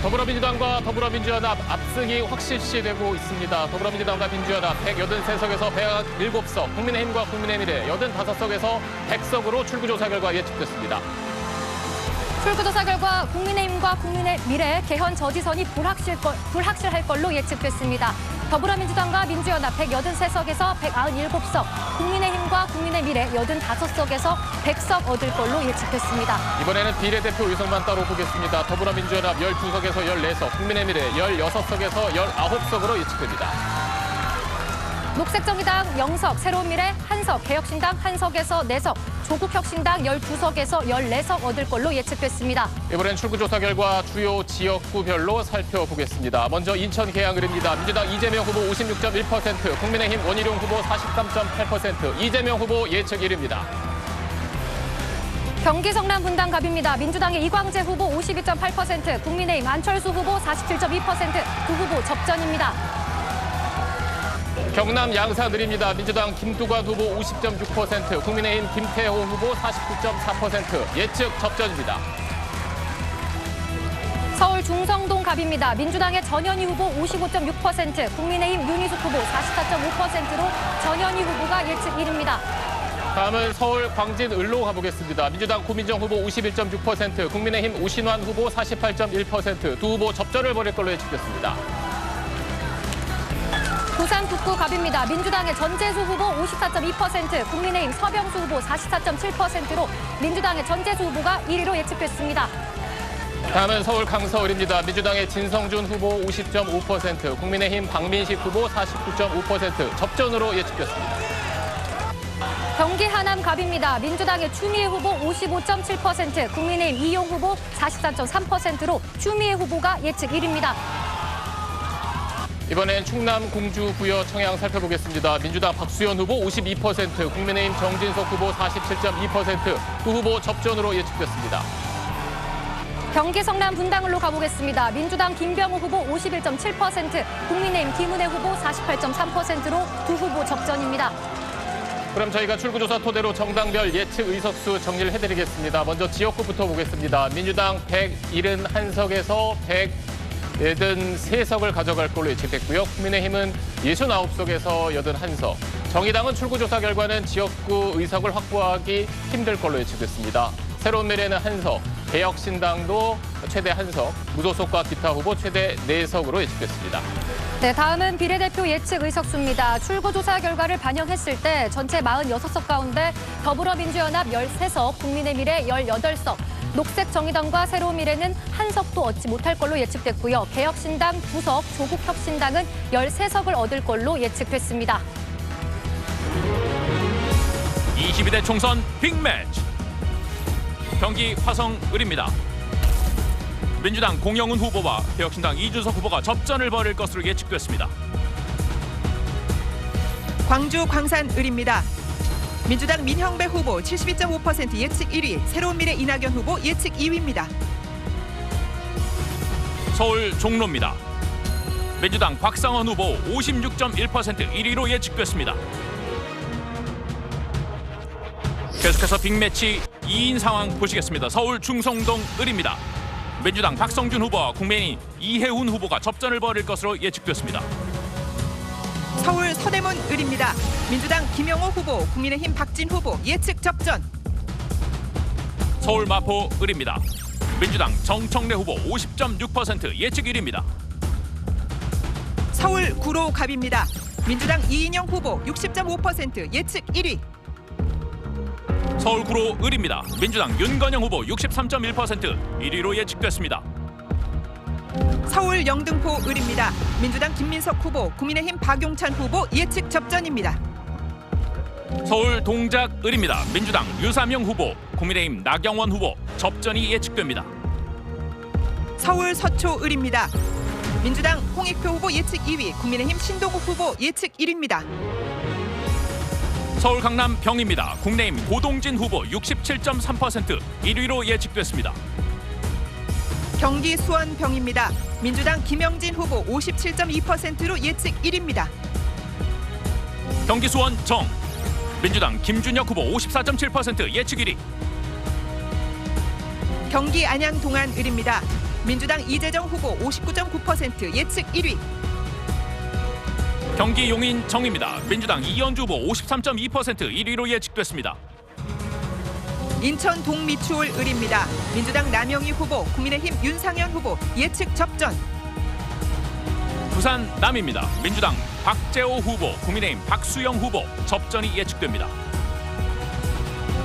더불어민주당과 더불어민주연합 압승이 확실시되고 있습니다. 더불어민주당과 민주연합 183석에서 107석, 국민의힘과 국민의미래 85석에서 100석으로 출구조사 결과 예측됐습니다. 출구조사 결과 국민의힘과 국민의미래 개헌 저지선이 불확실할 걸로 예측됐습니다. 더불어민주당과 민주연합 183석에서 197석, 국민의힘과 국민의미래 85석에서 100석 얻을 걸로 예측됐습니다. 이번에는 비례대표 의석만 따로 보겠습니다. 더불어민주연합 12석에서 14석, 국민의미래 16석에서 19석으로 예측됩니다. 녹색정의당 0석, 새로운미래 1석, 개혁신당 1석에서 4석, 조국혁신당 12석에서 14석 얻을 걸로 예측됐습니다. 이번엔 출구조사 결과 주요 지역구별로 살펴보겠습니다. 먼저 인천 계양을입니다. 민주당 이재명 후보 56.1%, 국민의힘 원희룡 후보 43.8%, 이재명 후보 예측 1위입니다. 경기 성남 분당갑입니다. 민주당의 이광재 후보 52.8%, 국민의힘 안철수 후보 47.2%, 두 후보 접전입니다. 경남 양산을입니다. 민주당 김두관 후보 50.6%, 국민의힘 김태호 후보 49.4%, 예측 접전입니다. 서울 중성동갑입니다. 민주당의 전현희 후보 55.6%, 국민의힘 윤희숙 후보 44.5%로 전현희 후보가 예측 1위입니다. 다음은 서울 광진을로 가보겠습니다. 민주당 고민정 후보 51.6%, 국민의힘 오신환 후보 48.1%, 두 후보 접전을 벌일 걸로 예측됐습니다. 부산 북구갑입니다. 민주당의 전재수 후보 54.2%, 국민의힘 서병수 후보 44.7%로 민주당의 전재수 후보가 1위로 예측됐습니다. 다음은 서울 강서을입니다. 민주당의 진성준 후보 50.5%, 국민의힘 박민식 후보 49.5%, 접전으로 예측됐습니다. 경기 하남갑입니다. 민주당의 추미애 후보 55.7%, 국민의힘 이용 후보 44.3%로 추미애 후보가 예측 1위입니다. 이번엔 충남 공주 부여 청양 살펴보겠습니다. 민주당 박수현 후보 52%, 국민의힘 정진석 후보 47.2%, 두 후보 접전으로 예측됐습니다. 경기 성남 분당을로 가보겠습니다. 민주당 김병호 후보 51.7%, 국민의힘 김은혜 후보 48.3%로 두 후보 접전입니다. 그럼 저희가 출구조사 토대로 정당별 예측 의석수 정리를 해드리겠습니다. 먼저 지역구부터 보겠습니다. 민주당 171석에서 183석을 가져갈 걸로 예측됐고요. 국민의힘은 69석에서 81석. 정의당은 출구조사 결과는 지역구 의석을 확보하기 힘들 걸로 예측됐습니다. 새로운미래는 1석, 개혁신당도 최대 1석, 무소속과 기타 후보 최대 4석으로 예측됐습니다. 네, 다음은 비례대표 예측 의석수입니다. 출구조사 결과를 반영했을 때 전체 46석 가운데 더불어민주연합 13석, 국민의미래 18석, 녹색정의당과 새로운미래는 1석도 얻지 못할 걸로 예측됐고요. 개혁신당 2석, 조국혁신당은 13석을 얻을 걸로 예측됐습니다. 22대 총선 빅매치. 경기 화성을입니다. 민주당 공영훈 후보와 개혁신당 이준석 후보가 접전을 벌일 것으로 예측됐습니다. 광주 광산을입니다. 민주당 민형배 후보 72.5% 예측 1위, 새로운미래 이낙연 후보 예측 2위입니다. 서울 종로입니다. 민주당 박상원 후보 56.1% 1위로 예측됐습니다. 계속해서 빅매치 2인 상황 보시겠습니다. 서울 중성동을입니다. 민주당 박성준 후보와 국민의힘 이혜훈 후보가 접전을 벌일 것으로 예측됐습니다. 서울 서대문을입니다. 민주당 김영호 후보, 국민의힘 박진 후보 예측 접전. 서울 마포을입니다. 민주당 정청래 후보 50.6% 예측 1위입니다. 서울 구로갑입니다. 민주당 이인영 후보 60.5% 예측 1위. 서울 구로을입니다. 민주당 윤건영 후보 63.1% 1위로 예측됐습니다. 서울 영등포을입니다. 민주당 김민석 후보, 국민의힘 박용찬 후보 예측 접전입니다. 서울 동작을입니다. 민주당 유삼영 후보, 국민의힘 나경원 후보 접전이 예측됩니다. 서울 서초을입니다. 민주당 홍익표 후보 예측 2위, 국민의힘 신동욱 후보 예측 1위입니다. 서울 강남 병입니다. 국민의힘 고동진 후보 67.3% 1위로 예측됐습니다. 경기 수원병입니다. 민주당 김영진 후보 57.2%로 예측 1위입니다. 경기 수원 정, 민주당 김준혁 후보 54.7% 예측 1위. 경기 안양 동안을입니다. 민주당 이재정 후보 59.9% 예측 1위. 경기 용인 정입니다. 민주당 이현주 후보 53.2% 1위로 예측됐습니다. 인천 동미추홀 을입니다. 민주당 남영희 후보, 국민의힘 윤상현 후보 예측 접전. 부산 남입니다. 민주당 박재호 후보, 국민의힘 박수영 후보 접전이 예측됩니다.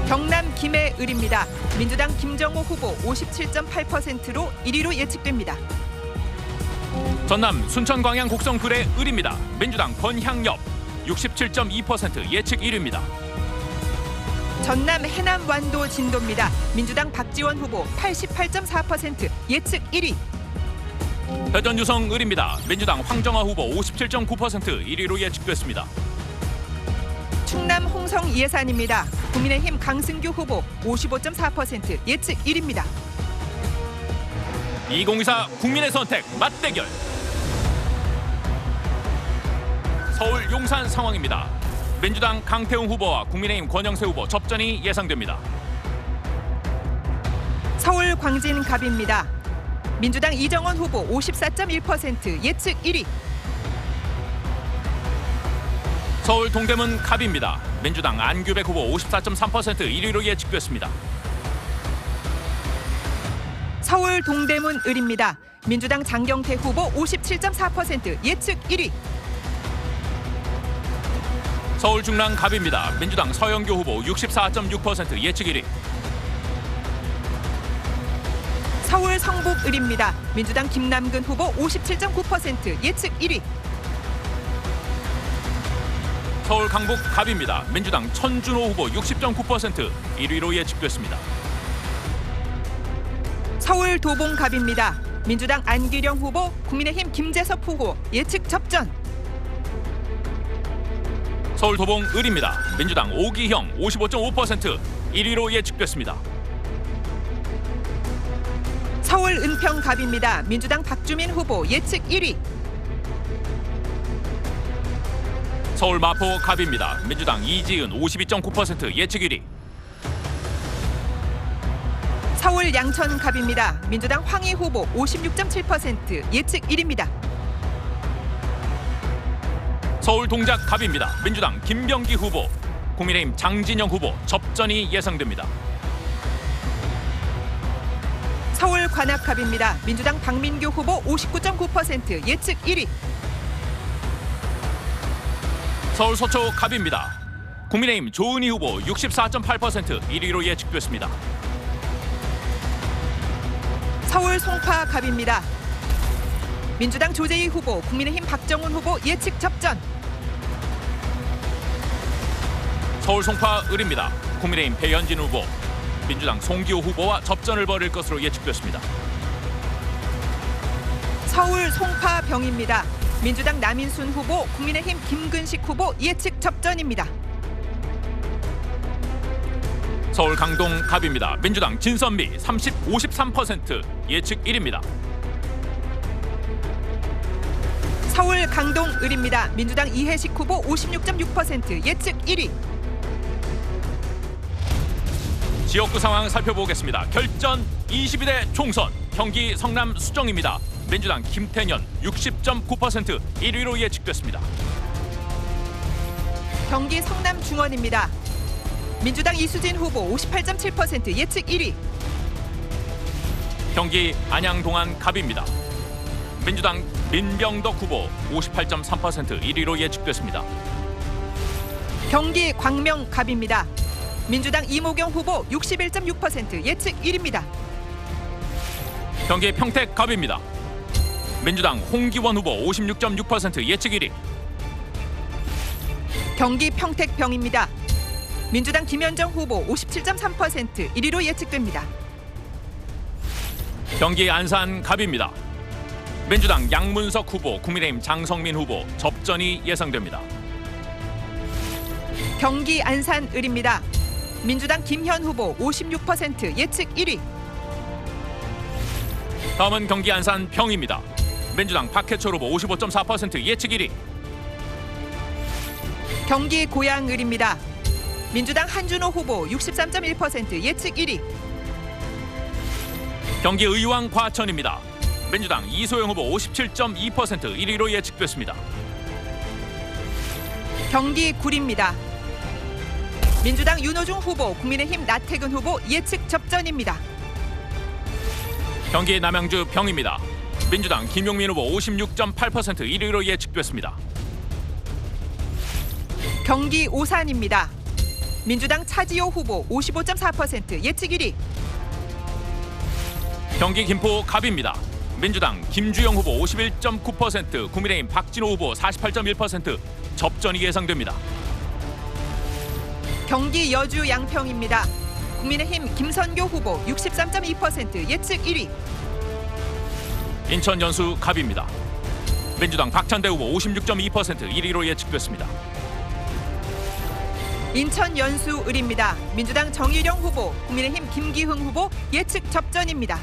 경남 김해을입니다. 민주당 김정호 후보 57.8%로 1위로 예측됩니다. 전남 순천 광양 곡성 구례 을입니다. 민주당 권향엽 67.2% 예측 1위입니다. 전남 해남 완도 진도입니다. 민주당 박지원 후보 88.4% 예측 1위. 대전 유성 을입니다. 민주당 황정화 후보 57.9% 1위로 예측됐습니다. 충남 홍성 예산입니다. 국민의힘 강승규 후보 55.4% 예측 1위입니다. 2024 국민의 선택 맞대결. 서울 용산 상황입니다. 민주당 강태웅 후보와 국민의힘 권영세 후보 접전이 예상됩니다. 서울 광진갑입니다. 민주당 이정원 후보 54.1% 예측 1위. 서울 동대문 갑입니다. 민주당 안규백 후보 54.3% 1위로 예측됐습니다. 서울 동대문 을입니다. 민주당 장경태 후보 57.4% 예측 1위. 서울 중랑 갑입니다. 민주당 서영교 후보 64.6% 예측 1위. 서울 성북 을입니다. 민주당 김남근 후보 57.9% 예측 1위. 서울 강북 갑입니다. 민주당 천준호 후보 60.9% 1위로 예측됐습니다. 서울 도봉갑입니다. 민주당 안기령 후보, 국민의힘 김재섭 후보 예측 접전. 서울 도봉 을입니다. 민주당 오기형 55.5% 1위로 예측됐습니다. 서울 은평갑입니다. 민주당 박주민 후보 예측 1위. 서울 마포 갑입니다. 민주당 이지은 52.9% 예측 1위. 서울 양천갑입니다. 민주당 황희 후보 56.7% 예측 1위입니다. 서울 동작 갑입니다. 민주당 김병기 후보, 국민의힘 장진영 후보 접전이 예상됩니다. 서울 관악갑입니다. 민주당 박민규 후보 59.9% 예측 1위. 서울 서초 갑입니다. 국민의힘 조은희 후보 64.8% 1위로 예측됐습니다. 서울 송파갑입니다. 민주당 조재희 후보, 국민의힘 박정훈 후보 예측 접전. 서울 송파 을입니다. 국민의힘 배현진 후보, 민주당 송기호 후보와 접전을 벌일 것으로 예측됐습니다. 서울 송파병입니다. 민주당 남인순 후보, 국민의힘 김근식 후보 예측 접전입니다. 서울 강동 갑입니다. 민주당 진선미 53% 예측 1위입니다. 서울 강동을입니다. 민주당 이해식 후보 56.6% 예측 1위. 지역구 상황 살펴보겠습니다. 결전 22대 총선 경기 성남 수정입니다. 민주당 김태년 60.9% 1위로 예측됐습니다. 경기 성남 중원입니다. 민주당 이수진 후보 58.7% 예측 1위. 경기 안양 동안 갑입니다. 민주당 민병덕 후보 58.3% 1위로 예측됐습니다. 경기 광명 갑입니다. 민주당 이모경 후보 61.6% 예측 1위입니다. 경기 평택 갑입니다. 민주당 홍기원 후보 56.6% 예측 1위. 경기 평택병입니다. 민주당 김현정 후보 57.3% 1위로 예측됩니다. 경기 안산 갑입니다. 민주당 양문석 후보, 국민의힘 장성민 후보 접전이 예상됩니다. 경기 안산을입니다. 민주당 김현 후보 56% 예측 1위. 다음은 경기 안산 평입니다. 민주당 박해철 후보 55.4% 예측 1위. 경기 고양을입니다. 민주당 한준호 후보 63.1% 예측 1위. 경기 의왕 과천입니다. 민주당 이소영 후보 57.2% 1위로 예측됐습니다. 경기 구리입니다. 민주당 윤호중 후보, 국민의힘 나태근 후보 예측 접전입니다. 경기 남양주 병입니다. 민주당 김용민 후보 56.8% 1위로 예측됐습니다. 경기 오산입니다. 민주당 차지호 후보 55.4% 예측 1위. 경기 김포 갑입니다. 민주당 김주영 후보 51.9%, 국민의힘 박진호 후보 48.1% 접전이 예상됩니다. 경기 여주 양평입니다. 국민의힘 김선교 후보 63.2% 예측 1위. 인천 연수 갑입니다. 민주당 박찬대 후보 56.2% 1위로 예측됐습니다. 인천 연수 을입니다. 민주당 정일영 후보, 국민의힘 김기흥 후보 예측 접전입니다.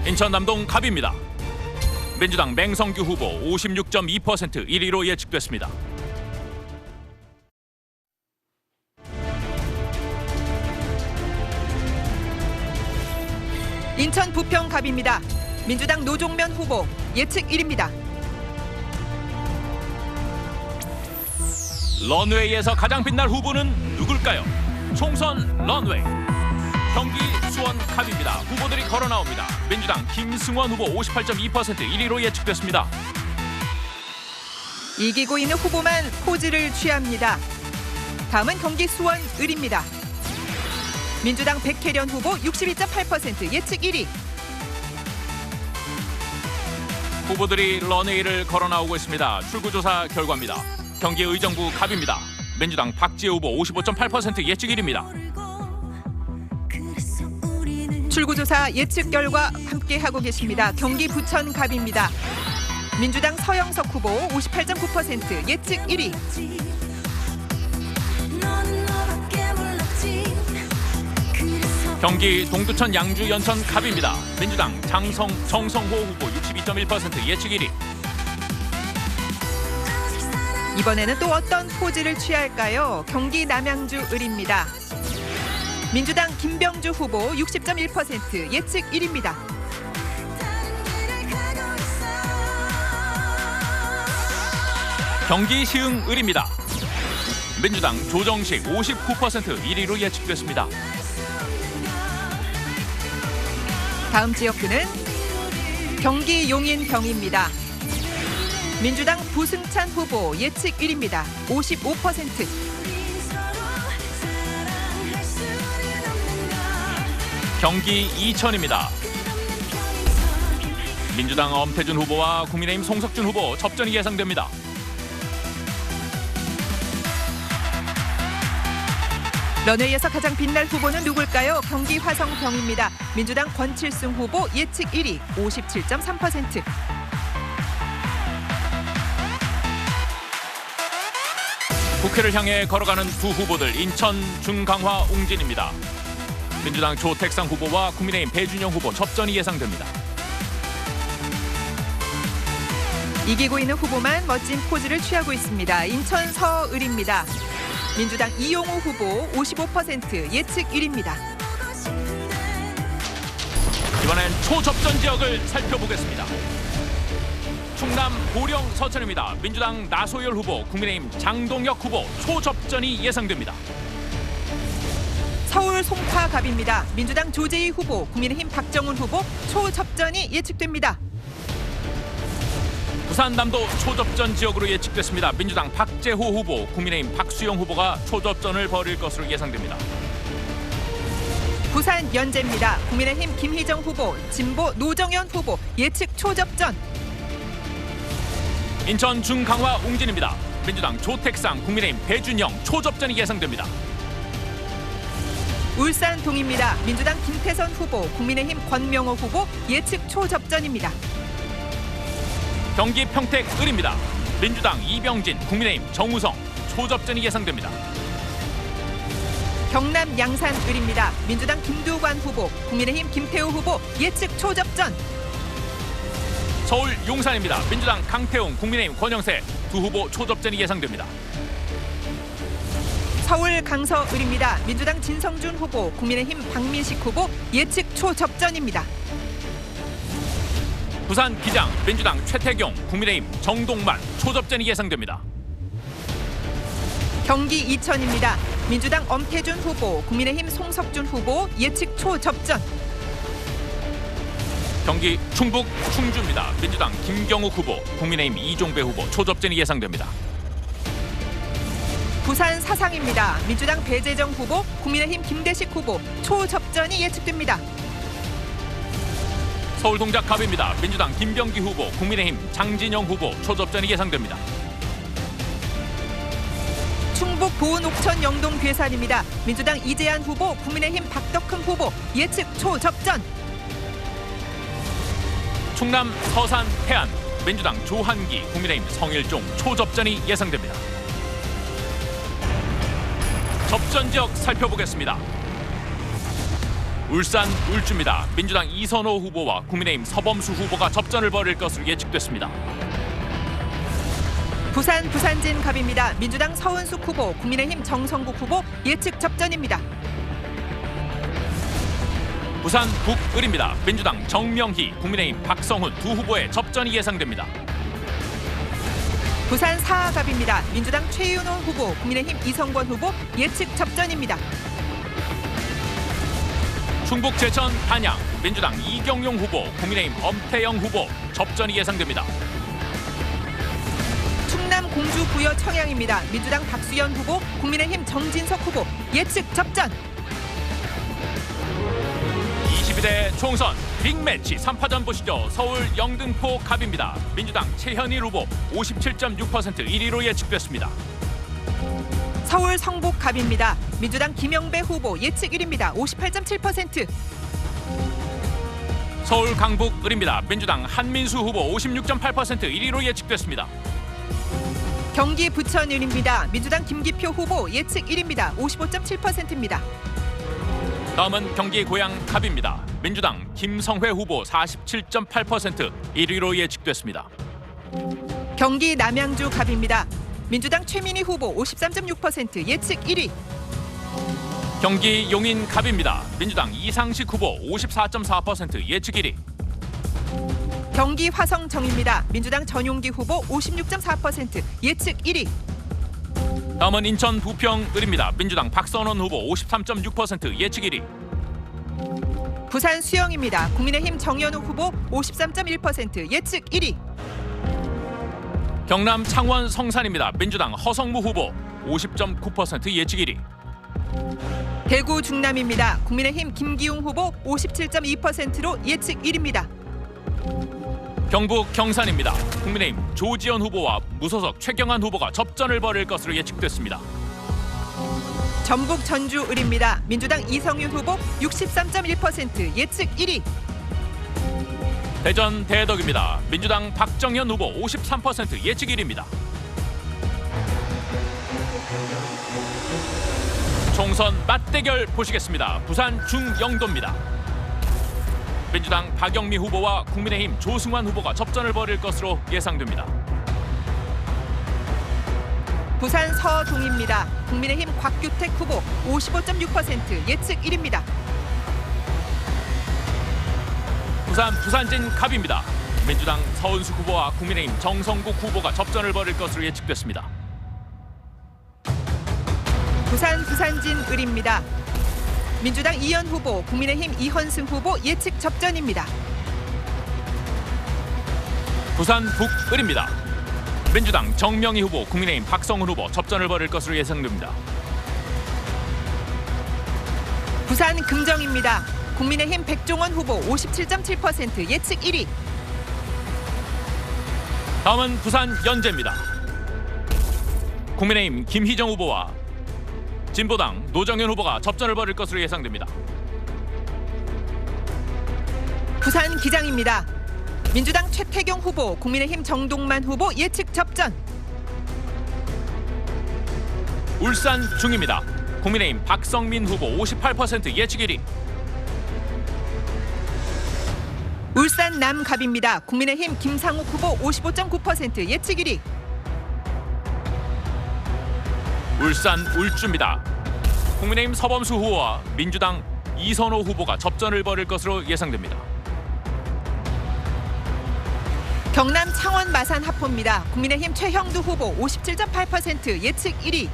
인천 남동 갑입니다. 민주당 맹성규 후보 56.2% 1위로 예측됐습니다. 인천 부평 갑입니다. 민주당 노종면 후보 예측 1위입니다. 런웨이에서 가장 빛날 후보는 누굴까요? 총선 런웨이. 경기 수원 갑입니다. 후보들이 걸어 나옵니다. 민주당 김승원 후보 58.2% 1위로 예측됐습니다. 이기고 있는 후보만 포즈를 취합니다. 다음은 경기 수원 을입니다. 민주당 백혜련 후보 62.8% 예측 1위. 후보들이 런웨이를 걸어 나오고 있습니다. 출구조사 결과입니다. 경기 의정부 갑입니다. 민주당 박지혜 후보 55.8% 예측 1위입니다. 출구조사 예측 결과 함께하고 계십니다. 경기 부천 갑입니다. 민주당 서영석 후보 58.9% 예측 1위. 경기 동두천 양주 연천 갑입니다. 민주당 정성호 후보 62.1% 예측 1위. 이번에는 또 어떤 포즈를 취할까요? 경기 남양주 을입니다. 민주당 김병주 후보 60.1% 예측 1위입니다. 경기 시흥 을입니다. 민주당 조정식 59% 1위로 예측됐습니다. 다음 지역구는 경기 용인병입니다. 민주당 부승찬 후보 예측 1위입니다. 55%. 경기 이천입니다. 민주당 엄태준 후보와 국민의힘 송석준 후보 접전이 예상됩니다. 런웨이에서 가장 빛날 후보는 누굴까요? 경기 화성병입니다. 민주당 권칠승 후보 예측 1위 57.3%. 국회를 향해 걸어가는 두 후보들 인천 준강화 웅진입니다. 민주당 조택상 후보와 국민의힘 배준영 후보 접전이 예상됩니다. 이기고 있는 후보만 멋진 포즈를 취하고 있습니다. 인천 서을입니다. 민주당 이용호 후보 55% 예측 1위입니다. 이번엔 초접전 지역을 살펴보겠습니다. 충남 보령 서천입니다. 민주당 나소열 후보, 국민의힘 장동혁 후보 초접전이 예상됩니다. 서울 송파갑입니다. 민주당 조재희 후보, 국민의힘 박정훈 후보 초접전이 예측됩니다. 부산 남도 초접전 지역으로 예측됐습니다. 민주당 박재호 후보, 국민의힘 박수영 후보가 초접전을 벌일 것으로 예상됩니다. 부산 연제입니다. 국민의힘 김희정 후보, 진보 노정현 후보 예측 초접전. 인천 중강화 웅진입니다. 민주당 조택상, 국민의힘 배준영 초접전이 예상됩니다. 울산 동입니다. 민주당 김태선 후보, 국민의힘 권명호 후보 예측 초접전입니다. 경기 평택 을입니다. 민주당 이병진, 국민의힘 정우성 초접전이 예상됩니다. 경남 양산 을입니다. 민주당 김두관 후보, 국민의힘 김태우 후보 예측 초접전. 서울 용산입니다. 민주당 강태웅, 국민의힘 권영세 두 후보 초접전이 예상됩니다. 서울 강서 을입니다. 민주당 진성준 후보, 국민의힘 박민식 후보 예측 초접전입니다. 부산 기장 민주당 최태경, 국민의힘 정동만 초접전이 예상됩니다. 경기 이천입니다. 민주당 엄태준 후보, 국민의힘 송석준 후보 예측 초접전. 경기 충북 충주입니다. 민주당 김경욱 후보, 국민의힘 이종배 후보 초접전이 예상됩니다. 부산 사상입니다. 민주당 배재정 후보, 국민의힘 김대식 후보 초접전이 예측됩니다. 서울 동작갑입니다. 민주당 김병기 후보, 국민의힘 장진영 후보 초접전이 예상됩니다. 충북 보은 옥천 영동 괴산입니다. 민주당 이재한 후보, 국민의힘 박덕흠 후보 예측 초접전. 충남 서산 태안 민주당 조한기, 국민의힘 성일종 초접전이 예상됩니다. 접전 지역 살펴보겠습니다. 울산 울주입니다. 민주당 이선호 후보와 국민의힘 서범수 후보가 접전을 벌일 것으로 예측됐습니다. 부산 부산진 갑입니다. 민주당 서은숙 후보, 국민의힘 정성국 후보 예측 접전입니다. 부산 북을입니다. 민주당 정명희, 국민의힘 박성훈 두 후보의 접전이 예상됩니다. 부산 사하갑입니다. 민주당 최윤호 후보, 국민의힘 이성권 후보 예측 접전입니다. 충북 제천 단양 민주당 이경용 후보, 국민의힘 엄태영 후보 접전이 예상됩니다. 충남 공주 부여 청양입니다. 민주당 박수현 후보, 국민의힘 정진석 후보 예측 접전. 22대 총선 빅매치 3파전 보시죠. 서울 영등포 갑입니다. 민주당 최현일 후보 57.6% 1위로 예측됐습니다. 서울 성북 갑입니다. 민주당 김영배 후보 예측 1위입니다. 58.7%. 서울 강북 을입니다. 민주당 한민수 후보 56.8% 1위로 예측됐습니다. 경기 부천을입니다. 민주당 김기표 후보 예측 1위입니다. 55.7%입니다. 다음은 경기 고양 갑입니다. 민주당 김성회 후보 47.8% 1위로 예측됐습니다. 경기 남양주 갑입니다. 민주당 최민희 후보 53.6% 예측 1위. 경기 용인 갑입니다. 민주당 이상식 후보 54.4% 예측 1위. 경기 화성정입니다. 민주당 전용기 후보 56.4% 예측 1위. 다음은 인천 부평 을입니다. 민주당 박선원 후보 53.6% 예측 1위. 부산 수영입니다. 국민의힘 정연우 후보 53.1% 예측 1위. 경남 창원 성산입니다. 민주당 허성무 후보 50.9% 예측 1위. 대구 중남입니다. 국민의힘 김기웅 후보 57.2%로 예측 1위입니다. 경북 경산입니다. 국민의힘 조지현 후보와 무소속 최경환 후보가 접전을 벌일 것으로 예측됐습니다. 전북 전주을입니다. 민주당 이성윤 후보 63.1% 예측 1위. 대전 대덕입니다. 민주당 박정현 후보 53% 예측 1위입니다. 총선 맞대결 보시겠습니다. 부산 중영도입니다. 민주당 박영미 후보와 국민의힘 조승환 후보가 접전을 벌일 것으로 예상됩니다. 부산 서동입니다. 국민의힘 곽규택 후보 55.6% 예측 1위입니다. 부산 부산진 갑입니다. 민주당 서은숙 후보와 국민의힘 정성국 후보가 접전을 벌일 것으로 예측됐습니다. 부산 부산진을입니다. 민주당 이현 후보, 국민의힘 이헌승 후보 예측 접전입니다. 부산 북을입니다. 민주당 정명희 후보, 국민의힘 박성훈 후보 접전을 벌일 것으로 예상됩니다. 부산 금정입니다. 국민의힘 백종원 후보 57.7% 예측 1위. 다음은 부산 연제입니다. 국민의힘 김희정 후보와 진보당 노정현 후보가 접전을 벌일 것으로 예상됩니다. 부산 기장입니다. 민주당 최태경 후보, 국민의힘 정동만 후보 예측 접전. 울산 중입니다. 국민의힘 박성민 후보 58% 예측 1위. 울산 남갑입니다. 국민의힘 김상욱 후보 55.9% 예측 1위. 울산 울주입니다. 국민의힘 서범수 후보와 민주당 이선호 후보가 접전을 벌일 것으로 예상됩니다. 경남 창원 마산 하포입니다. 국민의힘 최형두 후보 57.8% 예측 1위.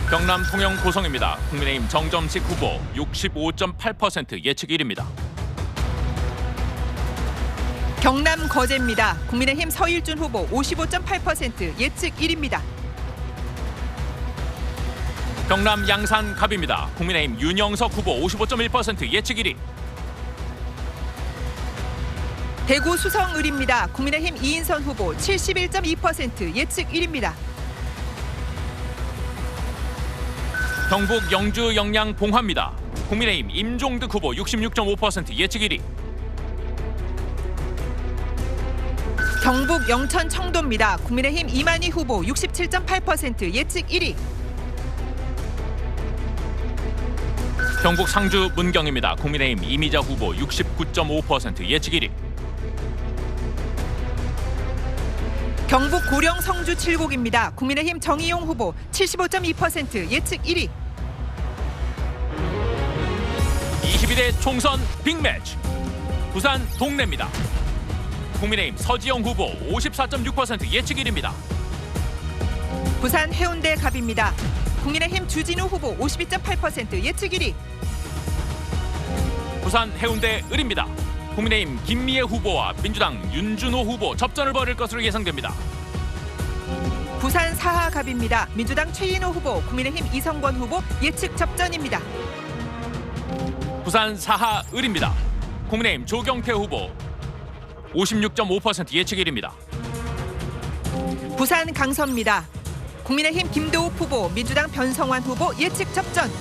경남 통영 고성입니다. 국민의힘 정점식 후보 65.8% 예측 1위입니다. 경남 거제입니다. 국민의힘 서일준 후보 55.8% 예측 1위입니다. 경남 양산 갑입니다. 국민의힘 윤영석 후보 55.1% 예측 1위. 대구 수성을입니다. 국민의힘 이인선 후보 71.2% 예측 1위입니다. 경북 영주 영양 봉화입니다. 국민의힘 임종득 후보 66.5% 예측 1위. 경북 영천 청도입니다. 국민의힘 이만희 후보 67.8% 예측 1위. 경북 상주 문경입니다. 국민의힘 이미자 후보 69.5% 예측 1위. 경북 고령 성주 칠곡입니다. 국민의힘 정의용 후보 75.2% 예측 1위. 22대 총선 빅매치. 부산 동래입니다. 국민의힘 서지영 후보 54.6% 예측 1위입니다. 부산 해운대 갑입니다. 국민의힘 주진우 후보 52.8% 예측 1위. 부산 해운대 을입니다. 국민의힘 김미애 후보와 민주당 윤준호 후보 접전을 벌일 것으로 예상됩니다. 부산 사하 갑입니다. 민주당 최인호 후보, 국민의힘 이성권 후보 예측 접전입니다. 부산 사하 을입니다. 국민의힘 조경태 후보 56.5% 예측 1위입니다. 부산 강서입니다. 국민의힘 김도욱 후보, 민주당 변성환 후보 예측 접전.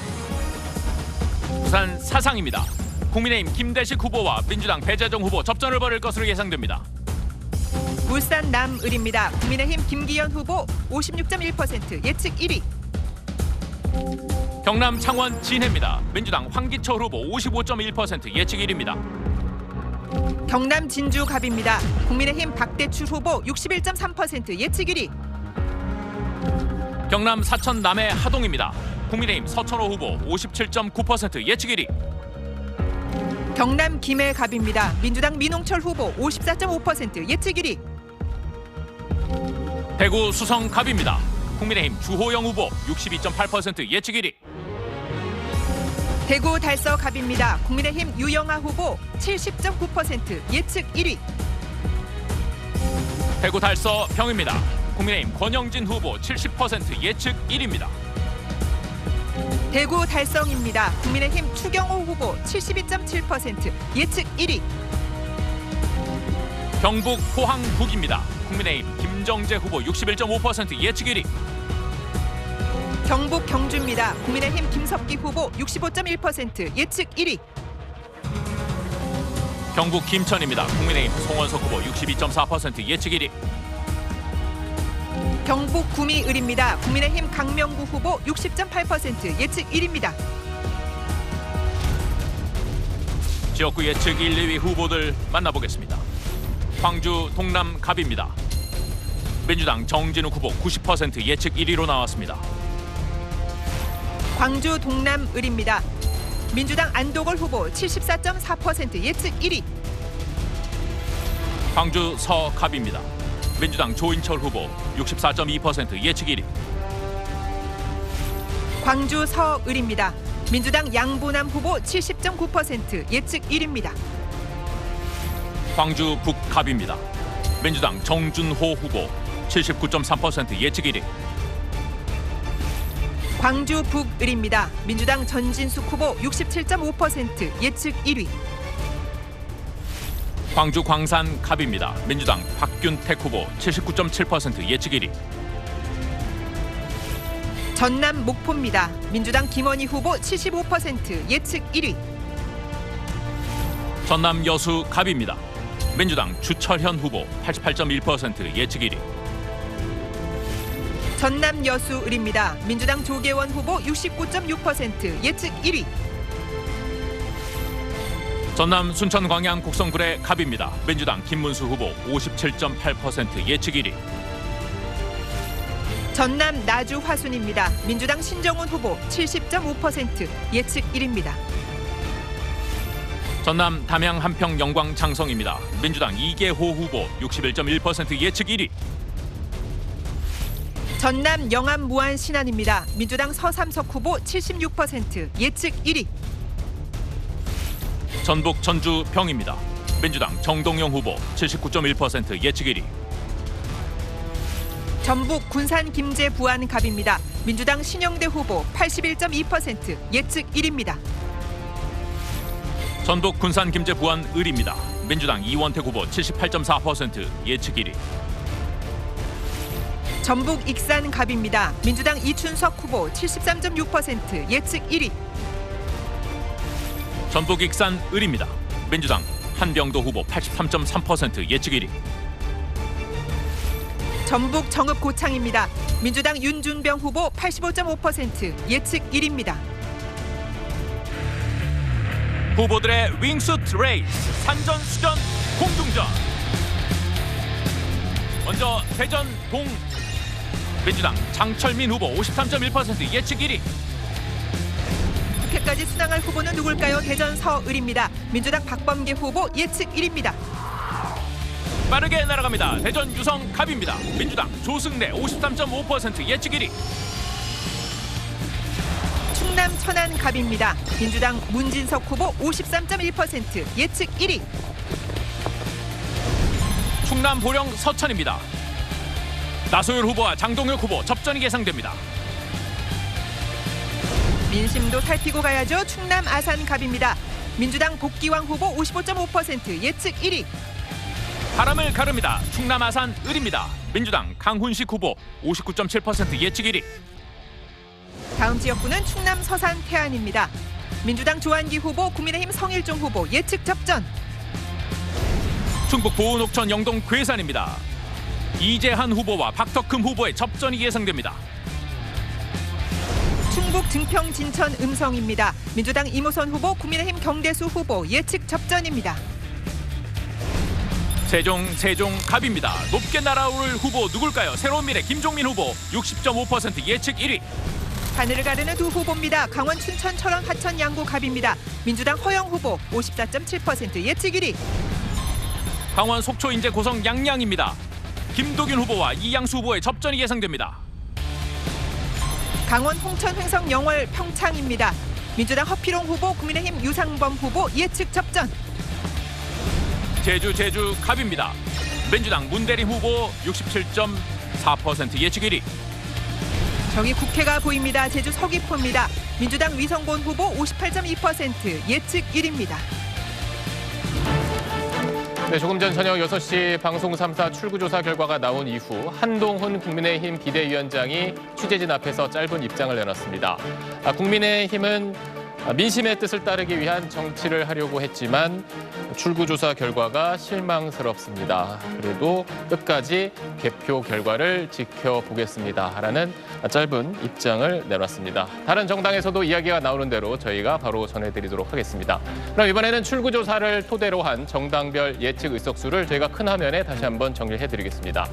부산 사상입니다. 국민의힘 김대식 후보와 민주당 배재정 후보 접전을 벌일 것으로 예상됩니다. 울산 남을입니다. 국민의힘 김기현 후보 56.1% 예측 1위. 경남 창원 진해입니다. 민주당 황기철 후보 55.1% 예측 1위입니다. 경남 진주 갑입니다. 국민의힘 박대출 후보 61.3% 예측 1위. 경남 사천 남해 하동입니다. 국민의힘 서천호 후보 57.9% 예측 1위. 경남 김해 갑입니다. 민주당 민홍철 후보 54.5% 예측 1위. 대구 수성 갑입니다. 국민의힘 주호영 후보 62.8% 예측 1위. 대구 달서 갑입니다. 국민의힘 유영아 후보 70.9% 예측 1위. 대구 달서 병입니다. 국민의힘 권영진 후보 70% 예측 1위입니다. 대구 달성입니다. 국민의힘 추경호 후보 72.7% 예측 1위. 경북 포항 북입니다. 국민의힘 김정재 후보 61.5% 예측 1위. 경북 경주입니다. 국민의힘 김석기 후보 65.1% 예측 1위. 경북 김천입니다. 국민의힘 송원석 후보 62.4% 예측 1위. 경북 구미을입니다. 국민의힘 강명구 후보 60.8% 예측 1위입니다. 지역구 예측 1, 2위 후보들 만나보겠습니다. 광주 동남 갑입니다. 민주당 정진욱 후보 90% 예측 1위로 나왔습니다. 광주 동남을입니다. 민주당 안도걸 후보 74.4% 예측 1위. 광주 서갑입니다. 민주당 조인철 후보 64.2% 예측 1위. 광주 서을입니다. 민주당 양보남 후보 70.9% 예측 1위입니다. 광주 북갑입니다. 민주당 정준호 후보 79.3% 예측 1위. 광주 북을입니다. 민주당 전진숙 후보 67.5% 예측 1위. 광주 광산 갑입니다. 민주당 박균택 후보 79.7% 예측 1위. 전남 목포입니다. 민주당 김원희 후보 75% 예측 1위. 전남 여수 갑입니다. 민주당 주철현 후보 88.1% 예측 1위. 전남 여수을입니다. 민주당 조계원 후보 69.6% 예측 1위. 전남 순천 광양 곡성구례 갑입니다. 민주당 김문수 후보 57.8% 예측 1위. 전남 나주 화순입니다. 민주당 신정훈 후보 70.5% 예측 1위입니다. 전남 담양 한평 영광 장성입니다. 민주당 이계호 후보 61.1% 예측 1위. 전남 영암 무안 신안입니다. 민주당 서삼석 후보 76% 예측 1위. 전북 전주 병입니다. 민주당 정동영 후보 79.1% 예측 1위. 전북 군산 김제 부안 갑입니다. 민주당 신영대 후보 81.2% 예측 1위입니다. 전북 군산 김제 부안 을입니다. 민주당 이원택 후보 78.4% 예측 1위. 전북 익산 갑입니다. 민주당 이춘석 후보 73.6% 예측 1위. 전북 익산 을입니다. 민주당 한병도 후보 83.3% 예측 1위. 전북 정읍 고창입니다. 민주당 윤준병 후보 85.5% 예측 1위입니다. 후보들의 윙수트 레이스 산전 수전 공중전. 먼저 대전 동 민주당 장철민 후보 53.1% 예측 1위. 국회까지 순항할 후보는 누굴까요? 대전 서을입니다. 민주당 박범계 후보 예측 1위입니다. 빠르게 날아갑니다. 대전 유성 갑입니다. 민주당 조승래 53.5% 예측 1위. 충남 천안 갑입니다. 민주당 문진석 후보 53.1% 예측 1위. 충남 보령 서천입니다. 나소율 후보와 장동혁 후보 접전이 예상됩니다. 민심도 살피고 가야죠. 충남 아산 갑입니다. 민주당 복기왕 후보 55.5% 예측 1위. 바람을 가릅니다. 충남 아산 을입니다. 민주당 강훈식 후보 59.7% 예측 1위. 다음 지역구는 충남 서산 태안입니다. 민주당 조한기 후보, 국민의힘 성일종 후보 예측 접전. 충북 보은옥천 영동 괴산입니다. 이재한 후보와 박덕흠 후보의 접전이 예상됩니다. 충북 증평 진천 음성입니다. 민주당 이모선 후보, 국민의힘 경대수 후보 예측 접전입니다. 세종 갑입니다. 높게 날아오를 후보 누굴까요? 새로운 미래 김종민 후보 60.5% 예측 1위. 하늘을 가르는 두 후보입니다. 강원 춘천 철원 하천 양구 갑입니다. 민주당 허영 후보 54.7% 예측 1위. 강원 속초 인제 고성 양양입니다. 김도균 후보와 이양수 후보의 접전이 예상됩니다. 강원 홍천 횡성 영월 평창입니다. 민주당 허피롱 후보, 국민의힘 유상범 후보 예측 접전. 제주 갑입니다. 민주당 문대림 후보 67.4% 예측 1위. 저기 국회가 보입니다. 제주 서귀포입니다. 민주당 위성곤 후보 58.2% 예측 1위입니다. 네, 조금 전 저녁 6시 방송 3사 출구조사 결과가 나온 이후 한동훈 국민의힘 비대위원장이 취재진 앞에서 짧은 입장을 내놨습니다. 국민의힘은 민심의 뜻을 따르기 위한 정치를 하려고 했지만 출구조사 결과가 실망스럽습니다. 그래도 끝까지 개표 결과를 지켜보겠습니다라는 짧은 입장을 내놨습니다. 다른 정당에서도 이야기가 나오는 대로 저희가 바로 전해드리도록 하겠습니다. 그럼 이번에는 출구조사를 토대로 한 정당별 예측 의석수를 저희가 큰 화면에 다시 한번 정리해드리겠습니다.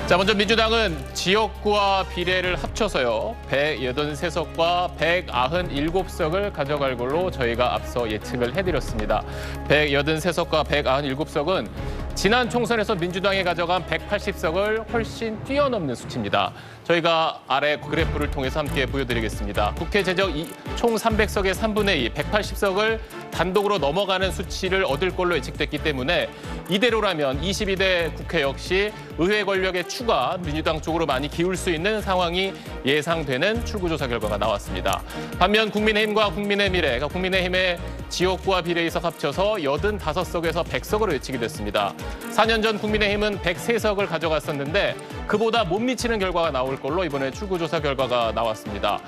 자, 먼저 민주당은 지역구와 비례를 합쳐서요 183석과 197석을 가져갈 걸로 저희가 앞서 예측을 해드렸습니다. 183석과 197석은 지난 총선에서 민주당이 가져간 180석을 훨씬 뛰어넘는 수치입니다. 저희가 아래 그래프를 통해서 함께 보여드리겠습니다. 국회 재적 총 300석의 3분의 2, 180석을 단독으로 넘어가는 수치를 얻을 걸로 예측됐기 때문에 이대로라면 22대 국회 역시 의회 권력의 추가 민주당 쪽으로 많이 기울 수 있는 상황이 예상되는 출구조사 결과가 나왔습니다. 반면 국민의힘과 국민의미래, 국민의힘의 지역구와 비례의석 합쳐서 85석에서 100석으로 예측이 됐습니다. 4년 전 국민의힘은 103석을 가져갔었는데 그보다 못 미치는 결과가 나올 걸로 이번에 출구조사 결과가 나왔습니다.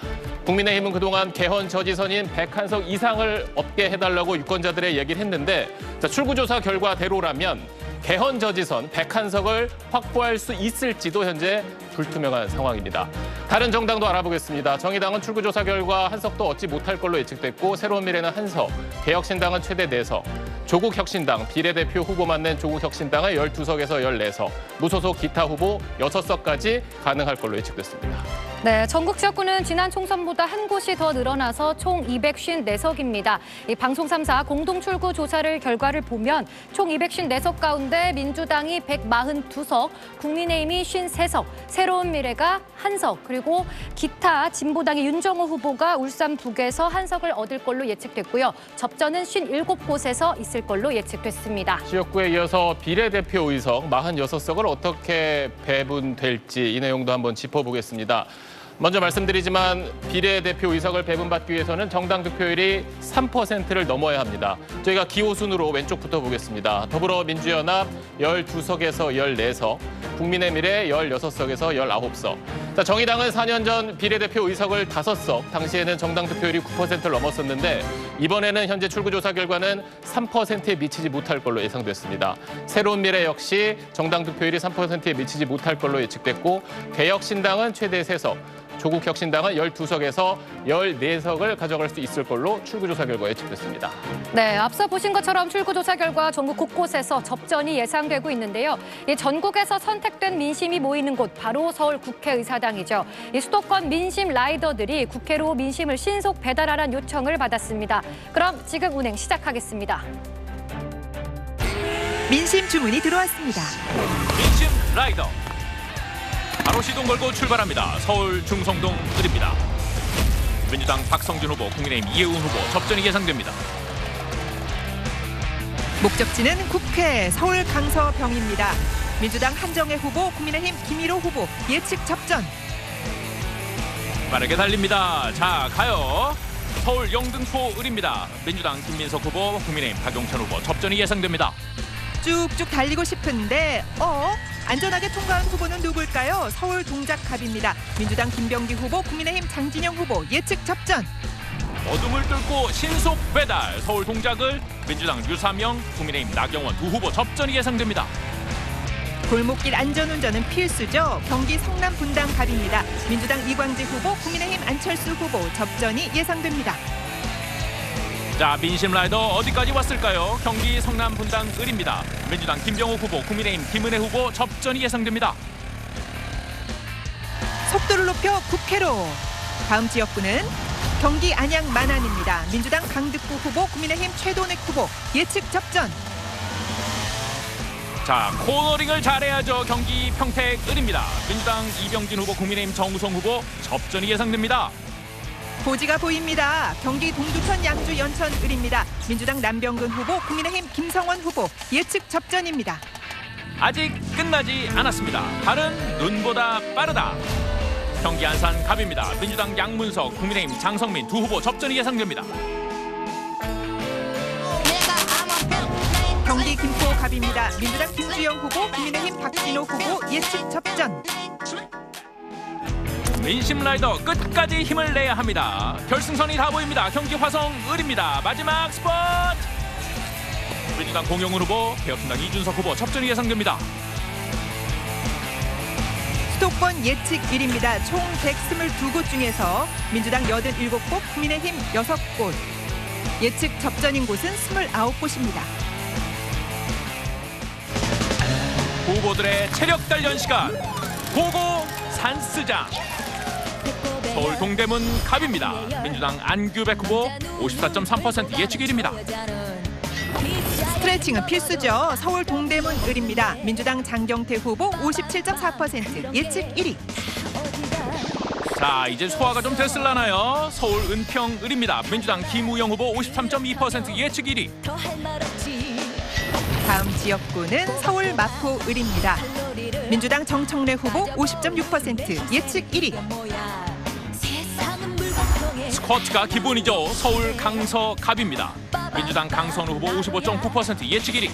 국민의힘은 그동안 개헌 저지선인 101석 이상을 얻게 해달라고 유권자들의 얘기를 했는데 출구조사 결과대로라면 개헌 저지선 101석을 확보할 수 있을지도 현재 불투명한 상황입니다. 다른 정당도 알아보겠습니다. 정의당은 출구조사 결과 한 석도 얻지 못할 걸로 예측됐고 새로운 미래는 한 석, 개혁신당은 최대 4석, 조국혁신당 비례대표 후보만 낸 조국혁신당은 12석에서 14석, 무소속 기타 후보 6석까지 가능할 걸로 예측됐습니다. 네, 전국 지역구는 지난 총선보다 한 곳이 더 늘어나서 총 254석입니다. 이 방송 3사 공동 출구 조사를 결과를 보면 총 254석 가운데 민주당이 142석, 국민의힘이 53석, 새로운 미래가 1석, 그리고 기타 진보당의 윤정호 후보가 울산 북에서 1석을 얻을 걸로 예측됐고요. 접전은 57곳에서 있을 걸로 예측됐습니다. 지역구에 이어서 비례대표 의석 46석을 어떻게 배분될지 이 내용도 한번 짚어보겠습니다. 먼저 말씀드리지만 비례대표 의석을 배분받기 위해서는 정당 득표율이 3%를 넘어야 합니다. 저희가 기호순으로 왼쪽부터 보겠습니다. 더불어민주연합 12석에서 14석, 국민의미래 16석에서 19석. 자, 정의당은 4년 전 비례대표 의석을 5석, 당시에는 정당 득표율이 9%를 넘었었는데 이번에는 현재 출구조사 결과는 3%에 미치지 못할 걸로 예상됐습니다. 새로운 미래 역시 정당 득표율이 3%에 미치지 못할 걸로 예측됐고 개혁신당은 최대 3석, 조국혁신당은 12석에서 14석을 가져갈 수 있을 걸로 출구조사 결과 예측됐습니다. 네, 앞서 보신 것처럼 출구조사 결과 전국 곳곳에서 접전이 예상되고 있는데요. 이 전국에서 선택된 민심이 모이는 곳 바로 서울 국회의사당이죠. 이 수도권 민심 라이더들이 국회로 민심을 신속 배달하라는 요청을 받았습니다. 그럼 지금 운행 시작하겠습니다. 민심 주문이 들어왔습니다. 민심 라이더. 바로 시동 걸고 출발합니다. 서울 중성동 을입니다. 민주당 박성준 후보, 국민의힘 이혜훈 후보 접전이 예상됩니다. 목적지는 국회 서울 강서병입니다. 민주당 한정혜 후보, 국민의힘 김일호 후보 예측 접전. 빠르게 달립니다. 자, 가요. 서울 영등포 을입니다. 민주당 김민석 후보, 국민의힘 박용찬 후보 접전이 예상됩니다. 쭉쭉 달리고 싶은데 안전하게 통과한 후보는 누굴까요? 서울 동작갑입니다. 민주당 김병기 후보, 국민의힘 장진영 후보 예측 접전. 어둠을 뚫고 신속 배달. 서울 동작을 민주당 류사명, 국민의힘 나경원 두 후보 접전이 예상됩니다. 골목길 안전운전은 필수죠. 경기 성남 분당갑입니다. 민주당 이광재 후보, 국민의힘 안철수 후보 접전이 예상됩니다. 자, 민심 라이더 어디까지 왔을까요? 경기 성남 분당 을입니다. 민주당 김병호 후보, 국민의힘 김은혜 후보 접전이 예상됩니다. 속도를 높여 국회로. 다음 지역구는 경기 안양 만안입니다. 민주당 강득구 후보, 국민의힘 최도넥 후보 예측 접전. 자, 코너링을 잘해야죠. 경기 평택 을입니다. 민주당 이병진 후보, 국민의힘 정우성 후보 접전이 예상됩니다. 고지가 보입니다. 경기 동두천 양주 연천 을입니다. 민주당 남병근 후보, 국민의힘 김성원 후보 예측 접전입니다. 아직 끝나지 않았습니다. 발은 눈보다 빠르다. 경기 안산 갑입니다. 민주당 양문석, 국민의힘 장성민 두 후보 접전이 예상됩니다. 경기 김포 갑입니다. 민주당 김주영 후보, 국민의힘 박진호 후보 예측 접전. 민심 라이더 끝까지 힘을 내야 합니다. 결승선이 다 보입니다. 경기 화성 을입니다. 마지막 스포트. 민주당 공영훈 후보, 개혁신당 이준석 후보 접전이 예상됩니다. 수도권 예측 1입니다. 총 122곳 중에서 민주당 87곳, 국민의힘 6곳. 예측 접전인 곳은 29곳입니다. 후보들의 체력 단련 시간. 고고 산스장. 서울 동대문 갑입니다. 민주당 안규백 후보 54.3% 예측 1위입니다. 스트레칭은 필수죠. 서울 동대문 을입니다. 민주당 장경태 후보 57.4% 예측 1위. 자, 이제 소화가 좀 됐을라나요? 서울 은평 을입니다. 민주당 김우영 후보 53.2% 예측 1위. 다음 지역구는 서울 마포 을입니다. 민주당 정청래 후보 50.6% 예측 1위. 스쿼트가 기본이죠. 서울 강서 갑입니다. 민주당 강선우 후보 55.9% 예측 1위.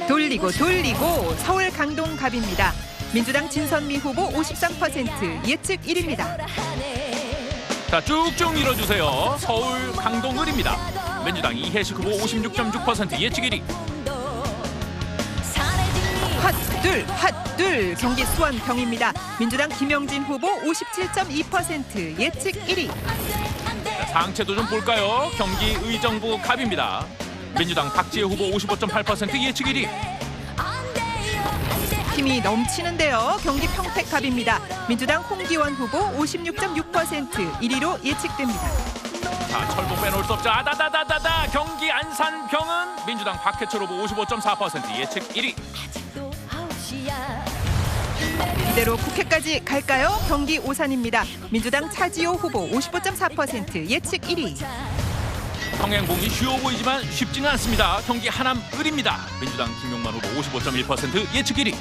돌리고 서울 강동 갑입니다. 민주당 진선미 후보 53% 예측 1위입니다. 자, 쭉쭉 밀어주세요. 서울 강동 을입니다. 민주당 이혜식 후보 56.6% 예측 1위. 핫둘 경기 수원병입니다. 민주당 김영진 후보 57.2% 예측 1위. 상체도 좀 볼까요? 경기 의정부 갑입니다. 민주당 박지혜 후보 55.8% 예측 1위. 힘이 넘치는데요. 경기 평택갑입니다. 민주당 홍기원 후보 56.6% 1위로 예측됩니다. 자, 철봉 빼놓을 수 없죠. 아다다다다다. 경기 안산병은 민주당 박해철 후보 55.4% 예측 1위. 이대로 국회까지 갈까요? 경기 오산입니다. 민주당 차지호 후보 55.4% 예측 1위. 평행봉이 쉬워 보이지만 쉽지는 않습니다. 경기 하남을입니다. 민주당 김용만 후보 55.1% 예측 1위.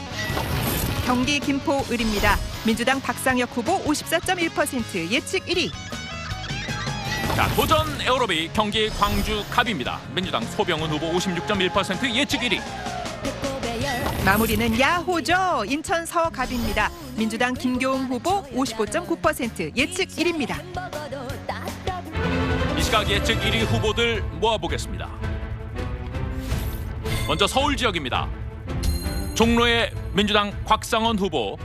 경기 김포을입니다. 민주당 박상혁 후보 54.1% 예측 1위. 자, 도전 에어로빅 경기 광주갑입니다. 민주당 소병훈 후보 56.1% 예측 1위. 마무리는 야호죠. 인천 서갑입니다. 민주당 김교웅 후보 55.9% 예측 1위입니다. 이 시각 예측 1위 후보들 모아보겠습니다. 먼저 서울 지역입니다. 종로의 민주당 곽상원 후보,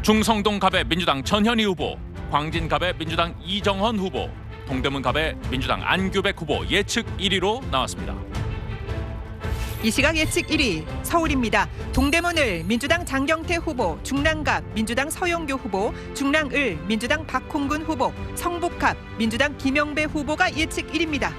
중성동갑의 민주당 전현희 후보, 광진갑의 민주당 이정헌 후보, 동대문갑의 민주당 안규백 후보 예측 1위로 나왔습니다. 이 시각 예측 1위 서울입니다. 동대문을 민주당 장경태 후보, 중랑갑 민주당 서영교 후보, 중랑을 민주당 박홍근 후보, 성북갑 민주당 김영배 후보가 예측 1위입니다.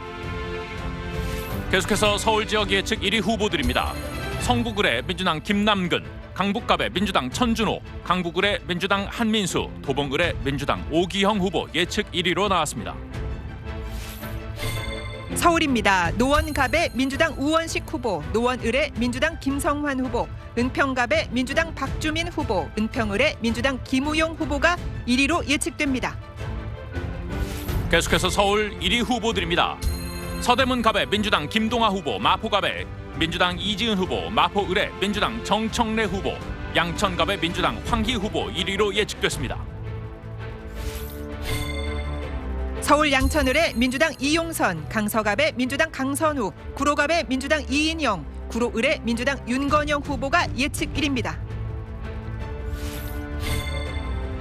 계속해서 서울 지역 예측 1위 후보들입니다. 성북을의 민주당 김남근, 강북갑의 민주당 천준호, 강북을의 민주당 한민수, 도봉을의 민주당 오기형 후보 예측 1위로 나왔습니다. 서울입니다. 노원갑의 민주당 우원식 후보, 노원을의 민주당 김성환 후보, 은평갑의 민주당 박주민 후보, 은평을의 민주당 김우용 후보가 1위로 예측됩니다. 계속해서 서울 1위 후보들입니다. 서대문갑의 민주당 김동아 후보, 마포갑의 민주당 이지은 후보, 마포을의 민주당 정청래 후보, 양천갑의 민주당 황희 후보 1위로 예측됐습니다. 서울 양천을의 민주당 이용선, 강서갑의 민주당 강선우, 구로갑의 민주당 이인영, 구로을의 민주당 윤건영 후보가 예측 1위입니다.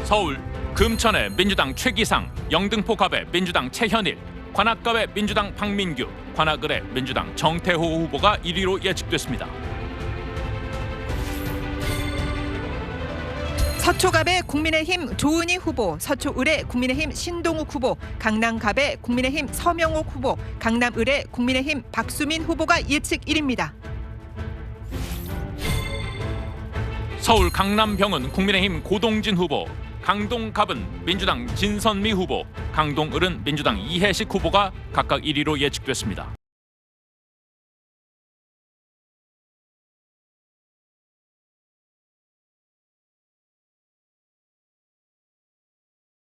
서울 금천의 민주당 최기상, 영등포갑의 민주당 최현일, 관악갑의 민주당 박민규, 관악을의 민주당 정태호 후보가 1위로 예측됐습니다. 서초갑의 국민의힘 조은희 후보, 서초을의 국민의힘 신동욱 후보, 강남갑의 국민의힘 서명옥 후보, 강남을의 국민의힘 박수민 후보가 예측 1위입니다. 서울 강남병은 국민의힘 고동진 후보, 강동갑은 민주당 진선미 후보, 강동을은 민주당 이해식 후보가 각각 1위로 예측됐습니다.